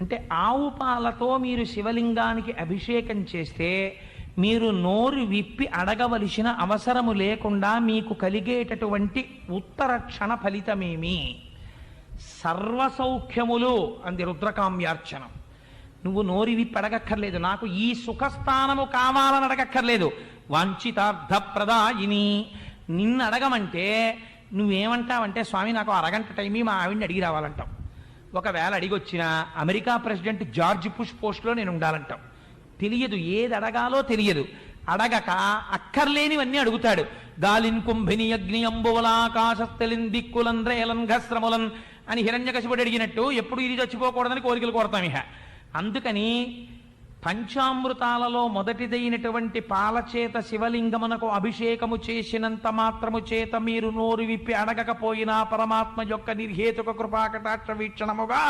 అంటే ఆవు పాలతో మీరు శివలింగానికి అభిషేకం చేస్తే మీరు నోరు విప్పి అడగవలసిన అవసరము లేకుండా మీకు కలిగేటటువంటి ఉత్తర క్షణ ఫలితమేమి? సర్వసౌఖ్యములు అంది రుద్రకామ్యార్చనం. నువ్వు నోరు విప్పి అడగక్కర్లేదు, నాకు ఈ సుఖస్థానము కావాలని అడగక్కర్లేదు. వాంఛితార్థప్రదాయిని. నిన్ను అడగమంటే నువ్వేమంటావంటే, స్వామి నాకు అరగంట టైమీ మా ఆవిడ్ని అడిగి రావాలంటావు. ఒకవేళ అడిగొచ్చినా అమెరికా ప్రెసిడెంట్ జార్జ్ బుష్ పోస్ట్లో నేను ఉండాలంటావు. తెలియదు, ఏది అడగాలో తెలియదు. అడగక అక్కర్లేనివన్నీ అడుగుతాడు. గాలిన్ కుంభిని అగ్ని అంబువలాకాశస్థలిన్ దిక్కులన్ రేలన్ ఘస్రములన్ అని హిరణ్యకశిపుడు అడిగినట్టు ఎప్పుడు ఇది చచ్చిపోకూడదని కోరికలు కోరతాం. ఇహ అందుకని పంచామృతాలలో మొదటిదైనటువంటి పాలచేత శివలింగమునకు అభిషేకము చేసినంత మాత్రము చేత మీరు నోరు విప్పి అడగకపోయినా పరమాత్మ యొక్క నిర్హేతుక కృపాకటాక్ష వీక్షణముగా